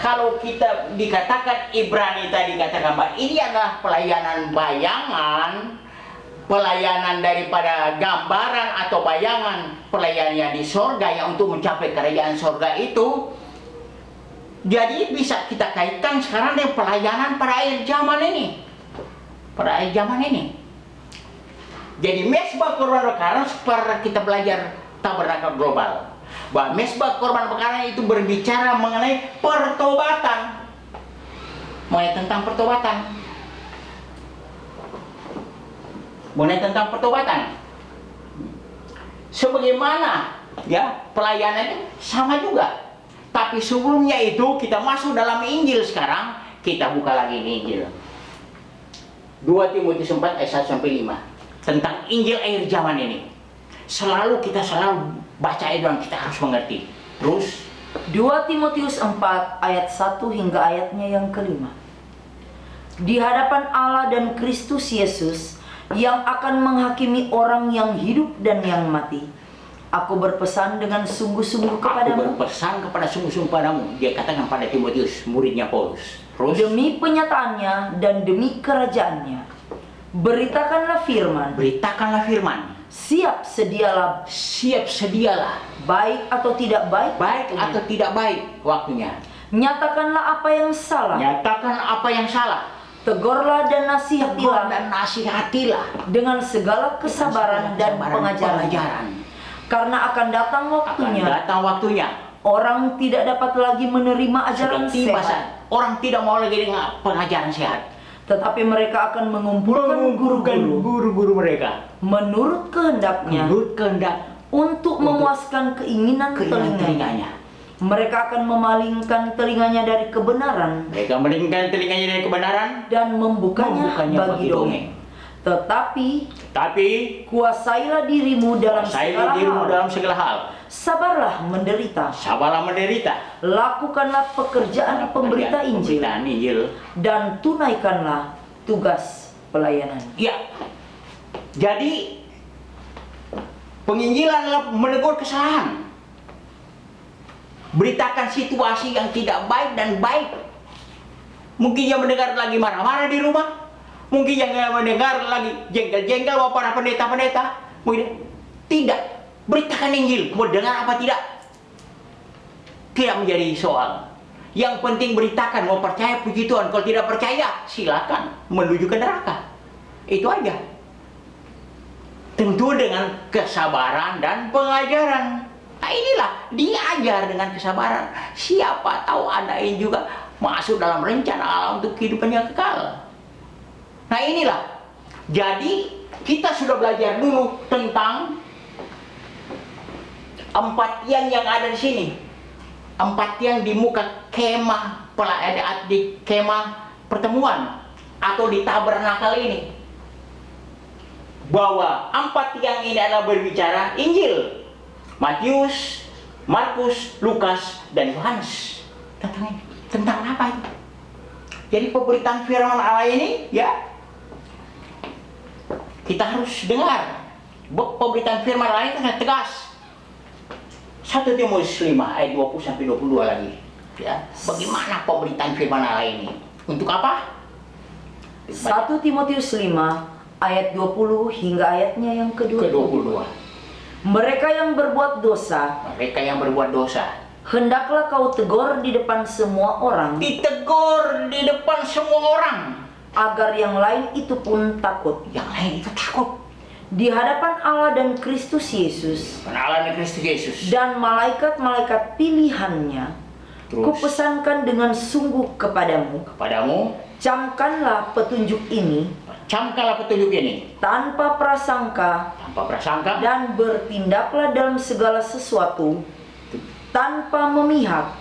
Speaker 1: kalau kita dikatakan Ibrani tadi katakan bahwa ini adalah pelayanan bayangan, pelayanan daripada gambaran atau bayangan pelayanannya di sorga yang untuk mencapai kerajaan sorga itu. Jadi bisa kita kaitkan sekarang dengan pelayanan pada akhir zaman ini. Jadi mesbah korban bakaran seperti kita belajar tabernakel global. bahwa mesbah korban perkara itu berbicara mengenai pertobatan. Mengenai tentang pertobatan. Mengenai tentang pertobatan. Sebagaimana ya pelayanan itu sama juga. Tapi sebelumnya itu kita masuk dalam Injil sekarang, kita buka lagi ini Injil. 2 Timotius 4 ayat 1 sampai 5 tentang Injil akhir zaman ini. Kita selalu baca itu dan kita harus mengerti. Terus
Speaker 2: 2 Timotius 4 ayat 1 hingga ayatnya yang kelima. Di hadapan Allah dan Kristus Yesus yang akan menghakimi orang yang hidup dan yang mati, aku berpesan dengan sungguh-sungguh kepadamu.
Speaker 1: Aku berpesan kepada sungguh-sungguh padamu. Dia katakan pada Timotius, muridnya Paulus. Terus,
Speaker 2: demi penyataannya dan demi kerajaannya, beritakanlah firman.
Speaker 1: Beritakanlah firman.
Speaker 2: Siap sedialah.
Speaker 1: Siap sedialah.
Speaker 2: Baik atau tidak baik.
Speaker 1: Baik atau tidak baik waktunya.
Speaker 2: Nyatakanlah apa yang salah.
Speaker 1: Nyatakan apa yang salah.
Speaker 2: Tegurlah dan nasihatilah.
Speaker 1: Tegur dan nasihatilah.
Speaker 2: Dengan segala kesabaran dan pengajaran. Karena akan datang waktunya. Orang tidak dapat lagi menerima ajaran sehat.
Speaker 1: Orang tidak mau lagi dengan pengajaran sehat.
Speaker 2: Tetapi mereka akan mengumpulkan
Speaker 1: guru-guru mereka
Speaker 2: menurut kehendaknya. Untuk memuaskan keinginan telinganya. Mereka akan memalingkan telinganya dari kebenaran. Dan membukanya bagi dongeng. Tetapi kuasailah dirimu dalam segala hal. Sabarlah menderita. Lakukanlah pekerjaan pemberita Injil. Dan tunaikanlah tugas pelayanan.
Speaker 1: Ya. Jadi penginjilan adalah menegur kesalahan. Beritakan situasi yang tidak baik dan baik. Mungkin yang mendengar lagi marah-marah di rumah. Mungkin yang mendengar lagi jengkel-jengkel bahwa para pendeta-pendeta. Mungkin tidak. Beritakan Injil, mau dengar apa tidak? Tidak menjadi soal. Yang penting beritakan, mau percaya puji Tuhan. Kalau tidak percaya, silakan menuju ke neraka. Itu aja. Tentu dengan kesabaran dan pengajaran. Nah inilah, diajar dengan kesabaran. Siapa tahu Anda ini juga masuk dalam rencana Allah untuk kehidupan yang kekal. Nah inilah. Jadi kita sudah belajar dulu tentang 4 tiang yang ada di sini. 4 tiang di muka kemah di kemah pertemuan atau di tabernakel ini. Bahwa 4 tiang ini adalah berbicara Injil. Matius, Markus, Lukas, dan Yohanes. Tentang apa itu? Jadi pemberitaan firman Allah ini ya kita harus dengar. Pemberitaan firman Allah itu sangat tegas. 1 Timotius 5 ayat 20 sampai 22 lagi. Ya, bagaimana pemberitaan firman Allah ini? Untuk apa?
Speaker 2: 1 Timotius 5 ayat 20 hingga ayatnya yang ke-22. Mereka yang berbuat dosa, hendaklah kau tegur di depan semua orang.
Speaker 1: Ditegur di depan semua orang.
Speaker 2: Agar yang lain itu pun takut. Di hadapan Allah dan Kristus Yesus. Dan malaikat-malaikat pilihannya. Kupesankan dengan sungguh kepadamu. Camkanlah petunjuk ini. Tanpa prasangka. Dan bertindaklah dalam segala sesuatu. Tanpa memihak.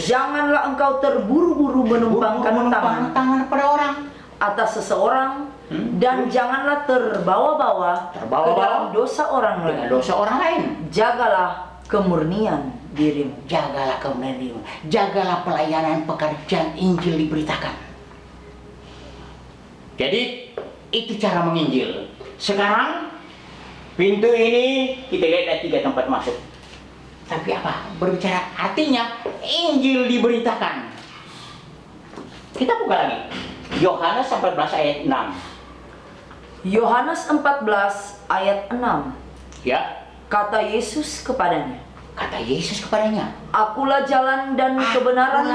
Speaker 2: Janganlah engkau terburu-buru menumpangkan tangan
Speaker 1: pada orang
Speaker 2: atas seseorang. Dan janganlah terbawa-bawa ke dalam dosa orang lain. Jagalah kemurnian dirimu.
Speaker 1: Jagalah pelayanan pekerjaan Injil diberitakan. Jadi itu cara menginjil. Sekarang pintu ini kita lihat ada 3 tempat masuk. Tapi apa? Berbicara artinya Injil diberitakan. Kita buka lagi. Yohanes 14 ayat 6.
Speaker 2: Yohanes 14 ayat 6.
Speaker 1: Ya.
Speaker 2: Kata Yesus kepadanya. Akulah jalan dan kebenaran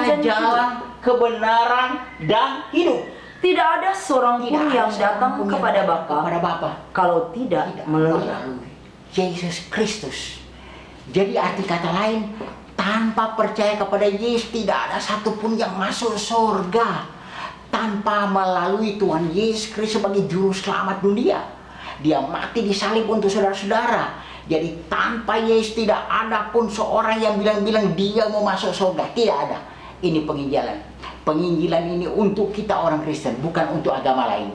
Speaker 2: dan hidup. Tidak ada seorang pun yang datang kepada Bapa kalau tidak melalui
Speaker 1: Yesus Kristus. Jadi arti kata lain, tanpa percaya kepada Yesus tidak ada satupun yang masuk surga tanpa melalui Tuhan Yesus Kristus sebagai juru selamat dunia. Dia mati disalib untuk saudara-saudara. Jadi tanpa Yesus tidak ada pun seorang yang bilang-bilang dia mau masuk surga. Tidak ada. Ini penginjilan. Penginjilan ini untuk kita orang Kristen, bukan untuk agama lain.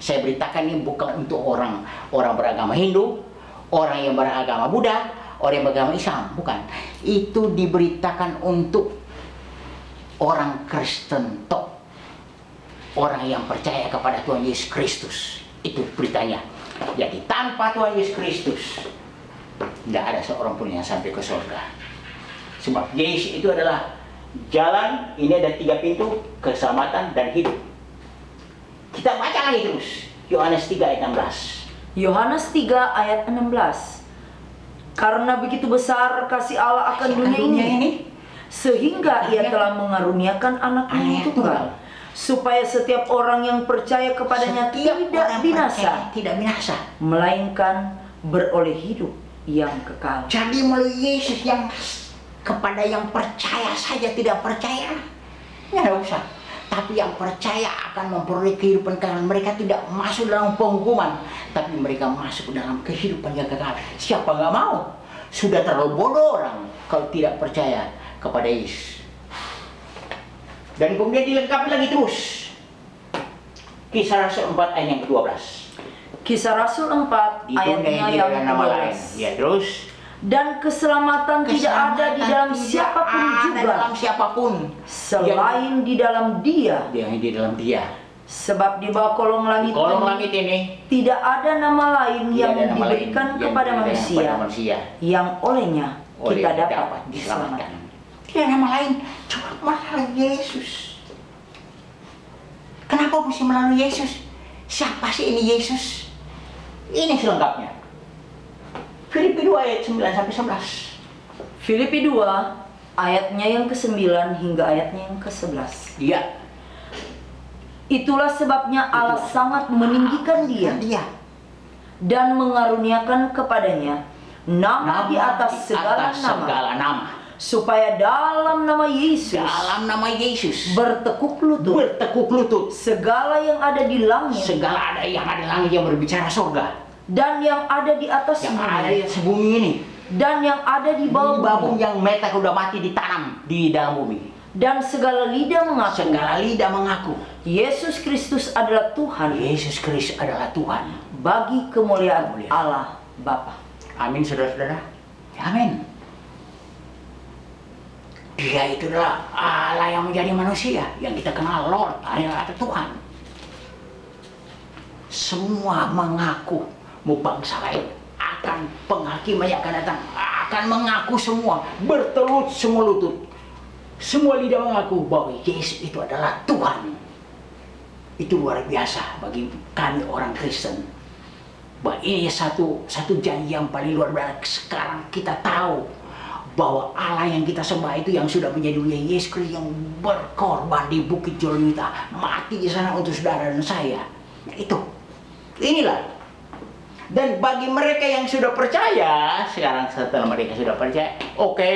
Speaker 1: Saya beritakan ini bukan untuk orang beragama Hindu, orang yang beragama Buddha, orang yang beragama Islam, bukan. Itu diberitakan untuk orang Kristen tok, orang yang percaya kepada Tuhan Yesus Kristus. Itu beritanya. Jadi tanpa Tuhan Yesus Kristus tidak ada seorang pun yang sampai ke surga. Sebab Yesus itu adalah jalan. Ini ada 3 pintu: keselamatan dan hidup. Kita baca lagi terus Yohanes 3 ayat 16.
Speaker 2: Yohanes 3 ayat 16. Karena begitu besar kasih Allah akan dunia ini, sehingga Ia telah mengaruniakan Anaknya yang tunggal, supaya setiap orang yang percaya kepadanya tidak binasa, melainkan beroleh hidup yang kekal.
Speaker 1: Jadi melalui Yesus yang kepada yang percaya saja, tidak percaya ya tidak usah. Tapi yang percaya akan memperoleh kehidupan kekal. Mereka tidak masuk dalam penghukuman, tapi mereka masuk dalam kehidupan yang kekal. Siapa nggak mau? Sudah terlalu bodoh orang kalau tidak percaya kepada Yesus. Dan kemudian dilengkapi lagi terus. Kisah Rasul 4 ayat yang ke-12.
Speaker 2: Kisah Rasul 4 ayatnya yang ke-12.
Speaker 1: Ya, terus.
Speaker 2: Dan keselamatan tidak ada di dalam siapapun juga, selain di dalam Dia.
Speaker 1: Yang di dalam Dia.
Speaker 2: Sebab di bawah kolong langit
Speaker 1: ini
Speaker 2: tidak ada nama lain yang diberikan kepada manusia yang olehnya kita dapat diselamatkan.
Speaker 1: Tidak ada nama lain, cuma melalui Yesus. Kenapa mesti melalui Yesus? Siapa sih ini Yesus? Ini selengkapnya. Filipi 2 ayat 9-11.
Speaker 2: Filipi 2 ayatnya yang ke-9 hingga ayatnya yang ke-11.
Speaker 1: Dia.
Speaker 2: Itulah sebabnya Allah sangat meninggikan dia dan mengaruniakan kepadanya nama di atas segala nama, supaya dalam nama Yesus bertekuk lutut segala yang ada di langit,
Speaker 1: yang berbicara surga,
Speaker 2: dan yang ada di atas
Speaker 1: bumi ini,
Speaker 2: dan yang ada di bawah bumi,
Speaker 1: yang mereka sudah mati ditanam di dalam bumi.
Speaker 2: Dan segala lidah
Speaker 1: mengaku
Speaker 2: Yesus Kristus adalah Tuhan.
Speaker 1: Yesus Kristus adalah Tuhan,
Speaker 2: bagi kemuliaan Allah Bapa.
Speaker 1: Amin, saudara-saudara. Amin. Dia itu adalah Allah yang menjadi manusia, yang kita kenal Lord, adalah Tuhan. Semua mengaku, mau bangsa lain akan penghakiman yang akan datang akan mengaku semua, bertelut semua lutut. Semua lidah mengaku bahwa Yesus itu adalah Tuhan. Itu luar biasa bagi kami orang Kristen. Bahwa ini satu janji yang paling luar biasa. Sekarang kita tahu bahwa Allah yang kita sembah itu yang sudah menjadi Yesus Kristus yang berkorban di Bukit Golgota, mati di sana untuk saudara dan saya. Itu. Inilah. Dan bagi mereka yang sudah percaya, sekarang setelah mereka sudah percaya, oke,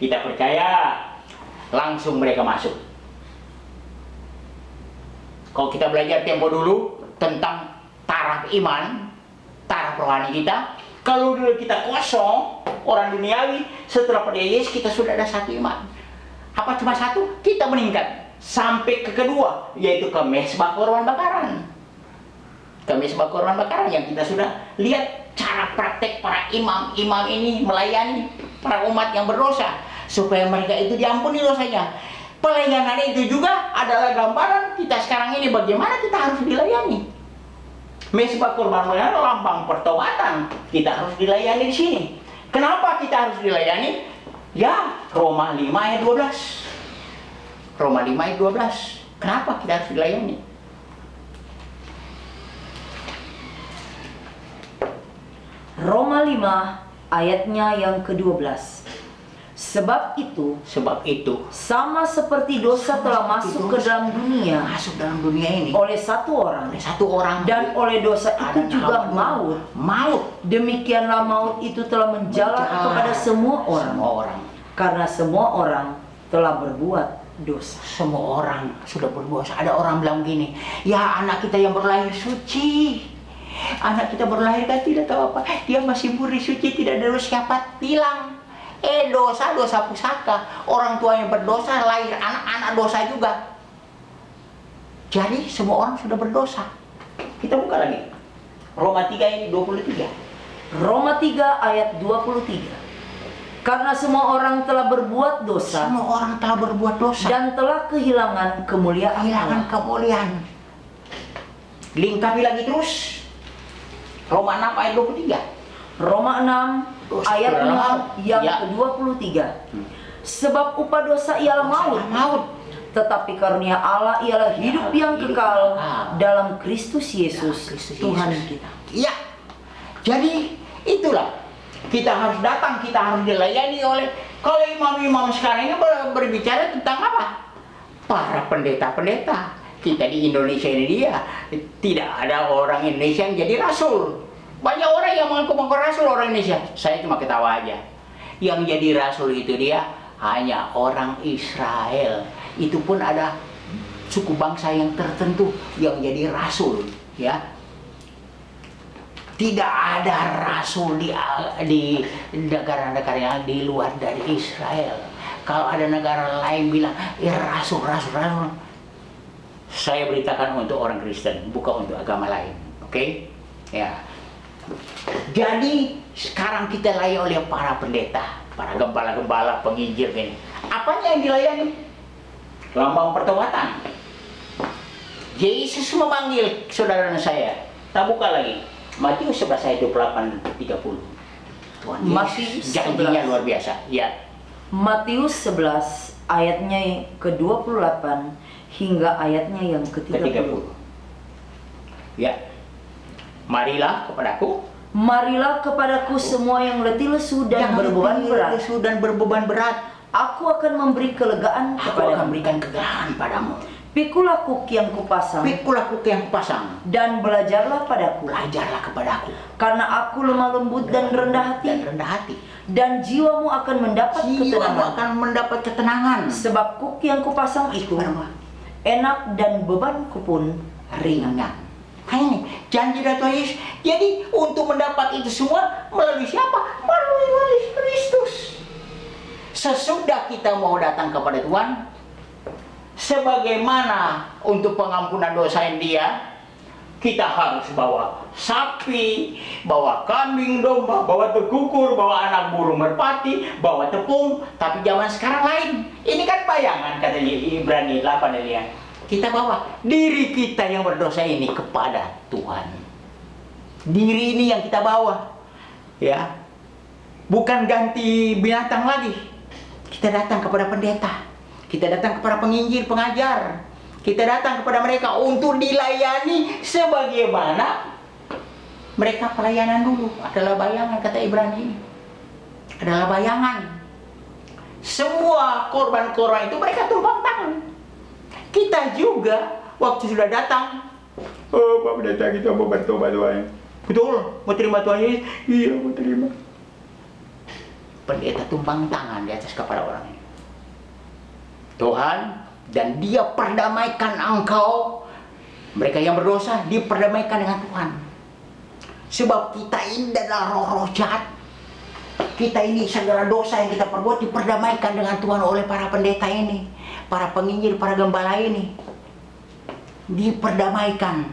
Speaker 1: kita percaya. Langsung mereka masuk. Kalau kita belajar tempo dulu tentang taraf iman, taraf rohani kita, kalau dulu kita kosong, orang duniawi, setelah percaya Yesus kita sudah ada satu iman. Apa cuma satu? Kita meningkat sampai ke kedua, yaitu ke mezbah korban bakaran. Ke mezbah korban bakaran yang kita sudah lihat cara praktek para imam ini melayani para umat yang berdosa, supaya mereka itu diampuni dosanya. Pelayanan itu juga adalah gambaran kita sekarang ini bagaimana kita harus dilayani. Mezbah korban bakaran lambang pertobatan, kita harus dilayani di sini. Kenapa kita harus dilayani? Ya, Roma 5 ayat 12. Roma 5 ayat 12. Kenapa kita harus dilayani?
Speaker 2: Roma 5 ayatnya yang ke-12. Sebab itu,
Speaker 1: sama
Speaker 2: seperti dosa telah masuk ke dalam dunia,
Speaker 1: ini
Speaker 2: oleh satu orang, dan oleh dosa itu juga maut. Demikianlah maut itu telah menjalar kepada semua orang. Karena semua orang telah berbuat dosa.
Speaker 1: Semua orang sudah berbuat dosa. Ada orang bilang gini, ya anak kita yang berlahir suci. Anak kita berlahir kan tidak tahu apa. Dia masih murni suci, tidak ada dosa. Siapa bilang? Dosa pusaka. Orang tuanya berdosa, lahir anak-anak dosa juga. Jadi semua orang sudah berdosa. Kita buka lagi. Roma 3 ayat 23.
Speaker 2: Roma 3 ayat 23. Karena semua orang telah berbuat dosa. Dan telah kehilangan kemuliaan.
Speaker 1: Lingkapi lagi terus. Roma 6 ayat 23.
Speaker 2: Roma 6 ayat 6 yang ke-23. Sebab upah dosa ialah maut. Tetapi karunia Allah ialah hidup yang kekal dalam Kristus Yesus Tuhan kita.
Speaker 1: Iya. Jadi itulah, kita harus datang, kita harus dilayani oleh, kalau imam-imam sekarang ini berbicara tentang apa? Para pendeta-pendeta. Kita di Indonesia ini tidak ada orang Indonesia yang jadi rasul. Banyak orang yang mengaku rasul orang Indonesia. Saya cuma ketawa aja. Yang jadi rasul itu dia hanya orang Israel. Itu pun ada suku bangsa yang tertentu yang jadi rasul, ya. Tidak ada rasul di negara-negara yang di luar dari Israel. Kalau ada negara lain bilang, rasul. Saya beritakan untuk orang Kristen, bukan untuk agama lain. Oke? Ya. Jadi sekarang kita layani oleh para pendeta, para gembala-gembala, penginjil ini. Apanya yang dilayani? Lambang pertobatan. Yesus memanggil saudara saya. Kita buka lagi. Matius 11 ayat 28-30. Tuhan Yesus janjinya luar biasa. Ya.
Speaker 2: Matius 11 ayatnya ke-28 hingga ayatnya yang ke-30.
Speaker 1: Ya. Marilah kepadaku semua yang letih lesu dan berbeban berat.
Speaker 2: Aku akan memberi kelegaan
Speaker 1: padamu.
Speaker 2: Pikulah kuk yang kupasang.
Speaker 1: Dan
Speaker 2: belajarlah padaku.
Speaker 1: kepadaku.
Speaker 2: Karena aku lemah lembut dan rendah hati. Dan jiwamu akan mendapat ketenangan. Sebab kuk yang kupasang itu enak dan bebanku pun ringan.
Speaker 1: Ini janji dari Tuhan Yesus. Jadi untuk mendapat itu semua melalui siapa? Melalui Kristus. Sesudah kita mau datang kepada Tuhan, sebagaimana untuk pengampunan dosa dia, kita harus bawa sapi, bawa kambing domba, bawa terkukur, bawa anak burung merpati, bawa tepung. Tapi zaman sekarang lain. Ini kan bayangan, kata Ibrani 8 ya. Kita bawa diri kita yang berdosa ini kepada Tuhan. Diri ini yang kita bawa, ya. Bukan ganti binatang lagi. Kita datang kepada pendeta. Kita datang kepada penginjil, pengajar. Kita datang kepada mereka untuk dilayani sebagaimana mereka pelayanan dulu. Adalah bayangan, kata Ibrani. Adalah bayangan. Semua korban-korban itu mereka tumpang tangan. Kita juga waktu sudah datang, Pak Pendeta, kita mau bertobat Tuhan. Betul, mau terima Tuhan Yesus? Iya, mau terima. Pendeta tumpang tangan di atas kepala orang ini. Tuhan, dan dia perdamaikan engkau. Mereka yang berdosa diperdamaikan dengan Tuhan. Sebab kita ini adalah roh-roh jahat. Kita ini segala dosa yang kita perbuat diperdamaikan dengan Tuhan oleh para pendeta ini, para penginjil, para gembala ini. Diperdamaikan.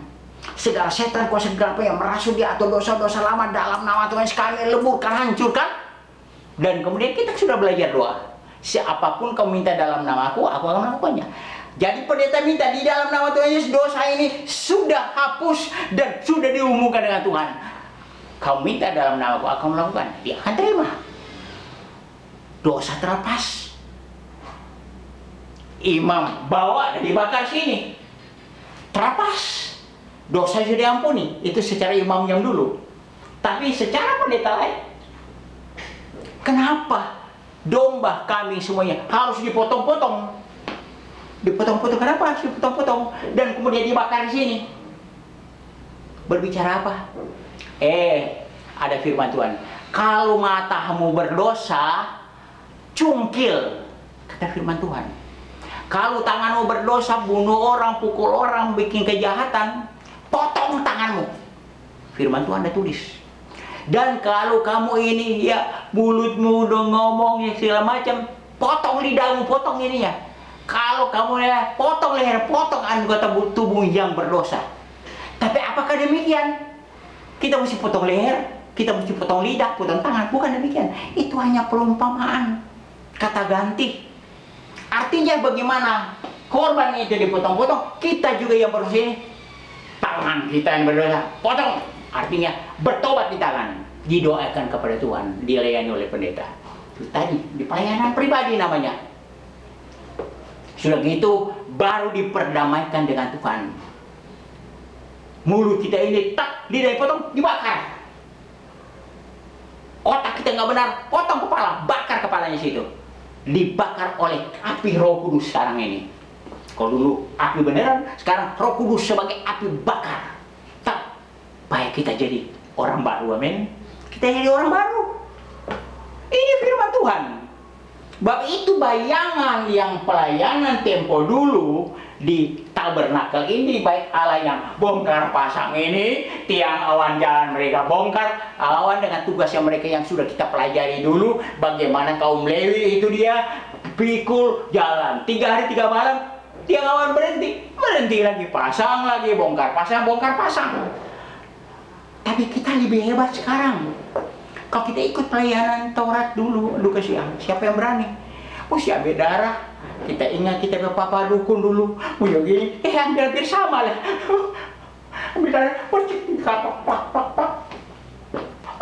Speaker 1: Segala setan, kuasa gelap yang merasuk dia atau dosa-dosa lama dalam nama Tuhan sekali leburkan, hancurkan. Dan kemudian kita sudah belajar doa. Siapapun kau minta dalam namaku, aku akan melakukannya. Jadi pendeta minta di dalam nama Tuhan Yesus, dosa ini sudah hapus dan sudah diumumkan dengan Tuhan. Kau minta dalam namaku, aku akan melakukan. Dia akan terima. Dosa terlepas. Imam bawa dan dibakar sini. Terlepas. Dosa sudah diampuni. Itu secara imam yang dulu. Tapi secara pendeta lain. Kenapa domba kami semuanya harus dipotong-potong. Dipotong-potong, kenapa harus dipotong-potong? Dan kemudian dibakar di sini. Berbicara apa? Ada firman Tuhan. Kalau matamu berdosa, cungkil, kata firman Tuhan. Kalau tanganmu berdosa, bunuh orang, pukul orang, bikin kejahatan, potong tanganmu. Firman Tuhan ada tulis. Dan kalau kamu ini ya mulutmu udah ngomong ya segala macam, potong lidahmu, potong ininya. Kalau kamu ya potong leher, potong anggota tubuh yang berdosa. Tapi apakah demikian? Kita mesti potong leher, kita mesti potong lidah, potong tangan. Bukan demikian. Itu hanya perumpamaan, kata ganti. Artinya bagaimana korban itu dipotong-potong, kita juga yang berdosa ini, tangan kita yang berdosa, potong. Artinya bertobat di tangan, didoakan kepada Tuhan, dilayani oleh pendeta. Itu tadi di pelayanan pribadi namanya. Sudah gitu baru diperdamaikan dengan Tuhan. Mulut kita ini tak, lidah dipotong, dibakar. Otak kita nggak benar, potong kepala, bakar kepalanya situ. Dibakar oleh api Roh Kudus sekarang ini. Kalau dulu api beneran, sekarang Roh Kudus sebagai api bakar. Tak, baik kita jadi orang baru, amin. Kita jadi orang baru. Ini firman Tuhan. Bab itu bayangan yang pelayanan tempo dulu di tabernakel ini, baik Allah yang bongkar pasang ini, tiang awan jalan mereka bongkar, awan dengan tugas yang mereka yang sudah kita pelajari dulu, bagaimana kaum Lewi itu dia pikul jalan 3 hari 3 malam, tiang awan berhenti lagi, pasang lagi, bongkar pasang. Tapi kita lebih hebat sekarang. Kalau kita ikut pelayanan Taurat dulu, Lukas siang, siapa yang berani? Siapa darah? Kita ingat kita ke Papa Dukun dulu. Gini, hampir sama lah. Ambil darah, pak.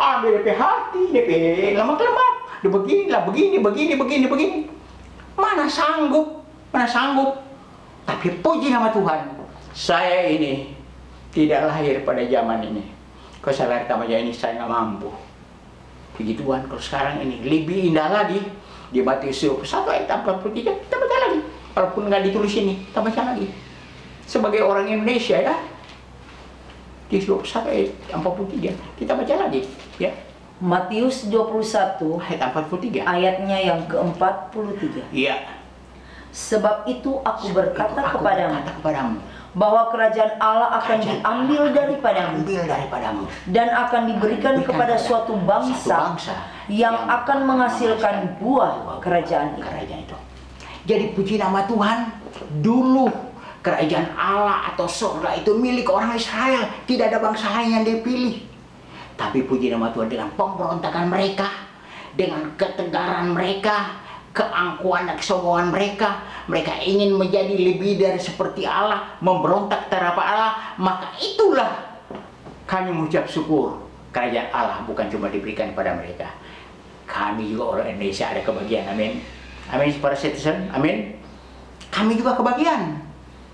Speaker 1: Ambil DP hati, DP lemak-lemak. Begini. Mana sanggup? Tapi puji nama Tuhan, saya ini tidak lahir pada zaman ini. Kalau saya lahir pada zaman ini, saya nggak mampu. Puji Tuhan, kalau sekarang ini lebih indah lagi. Di Matius 1 ayat 43, kita baca lagi. Walaupun nggak ditulis ini, kita baca lagi. Sebagai orang Indonesia ya, di 1 ayat 43, kita baca lagi. Ya.
Speaker 2: Matius 21
Speaker 1: ayat 43.
Speaker 2: Ayatnya yang ke-43.
Speaker 1: Iya.
Speaker 2: Sebab itu aku berkata kepadamu, bahwa kerajaan Allah akan diambil daripadamu dan akan diberikan kepada suatu bangsa yang akan menghasilkan buah kerajaan itu.
Speaker 1: Jadi puji nama Tuhan, dulu kerajaan Allah atau surga itu milik orang Israel, tidak ada bangsa lain yang dipilih. Tapi puji nama Tuhan, dengan pemberontakan mereka, dengan ketegaran mereka, keangkuhan dan kesombongan mereka ingin menjadi lebih dari seperti Allah, memberontak terhadap Allah, maka itulah kami mengucap syukur kerajaan Allah bukan cuma diberikan kepada mereka. Kami juga orang Indonesia ada kebagian, amin. Amin, para citizen, amin. Kami juga kebagian.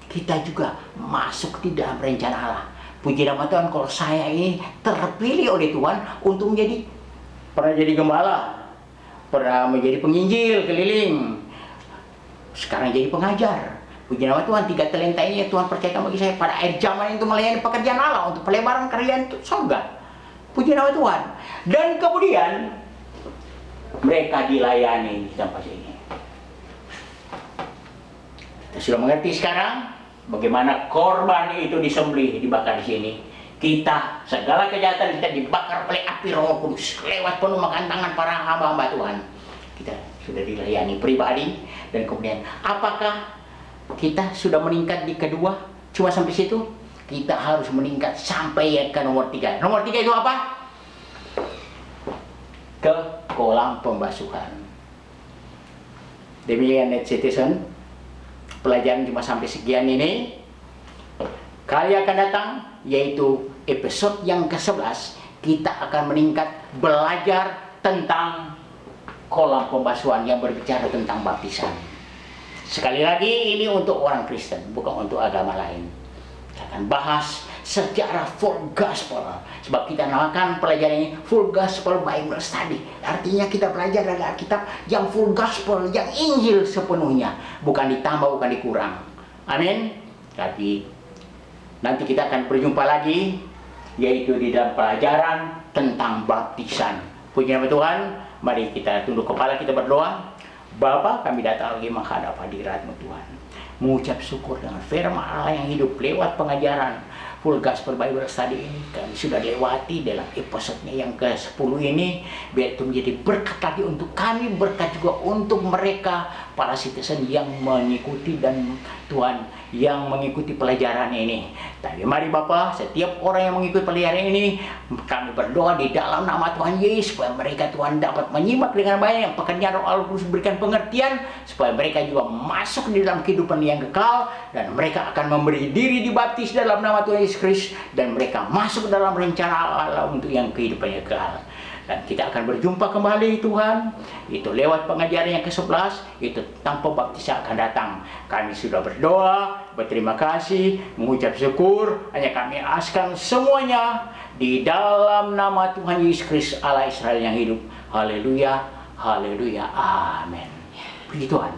Speaker 1: Kita juga masuk di dalam rencana Allah. Puji nama Tuhan, kalau saya ini terpilih oleh Tuhan untuk pernah jadi gembala, pernah menjadi penginjil keliling, sekarang jadi pengajar. Puji nama Tuhan, 3 talenta ini Tuhan percayakan bagi saya pada akhir zaman itu melayani pekerjaan Allah untuk pelebaran kerajaan surga. Puji nama Tuhan. Dan kemudian mereka dilayani di tempat ini. Kita sudah mengerti sekarang bagaimana korban itu disembelih, dibakar di sini. Kita, segala kejahatan kita dibakar oleh api Roh Kudus lewat penumakan tangan para hamba-hamba Tuhan. Kita sudah dilayani pribadi, dan kemudian apakah kita sudah meningkat di kedua? Cuma sampai situ? Kita harus meningkat sampai ke nomor 3. Nomor 3 itu apa? Ke kolam pembasuhan. Demikian net citizen, pelajaran cuma sampai sekian ini. Kali akan datang, yaitu episode yang ke-11, kita akan meningkat belajar tentang kolam pembasuhan yang berbicara tentang baptisan. Sekali lagi, ini untuk orang Kristen, bukan untuk agama lain. Kita akan bahas secara full gospel. Sebab kita namakan pelajaran ini full gospel Bible study. Artinya kita belajar dari Alkitab yang full gospel, yang Injil sepenuhnya, bukan ditambah, bukan dikurang. Amin. Tapi nanti kita akan berjumpa lagi, yaitu di dalam pelajaran tentang baptisan. Puji nama Tuhan. Mari kita tunduk kepala, kita berdoa. Bapa, kami datang lagi menghadap hadirat-Mu Tuhan, mengucap syukur dengan firman Allah yang hidup lewat pengajaran Full Gospel Bible Study ini. Kami sudah lewati dalam episode-nya yang ke-10 ini. Biar itu menjadi berkat lagi untuk kami, berkat juga untuk mereka, para citizen yang mengikuti dan Tuhan yang mengikuti pelajaran ini. Tapi mari Bapa, setiap orang yang mengikuti pelajaran ini, kami berdoa di dalam nama Tuhan Yesus, supaya mereka Tuhan dapat menyimak dengan baik, yang pekerjaan Roh Allah Kudus berikan pengertian, supaya mereka juga masuk di dalam kehidupan yang kekal, dan mereka akan memberi diri dibaptis dalam nama Tuhan Yesus Kristus, dan mereka masuk dalam rencana Allah untuk yang kehidupan yang kekal. Dan kita akan berjumpa kembali Tuhan, itu lewat pengajaran yang ke-11, itu tanpa baptisan akan datang. Kami sudah berdoa, berterima kasih, mengucap syukur, hanya kami askan semuanya di dalam nama Tuhan Yesus Kristus Allah Israel yang hidup. Haleluya, haleluya, amin. Puji Tuhan.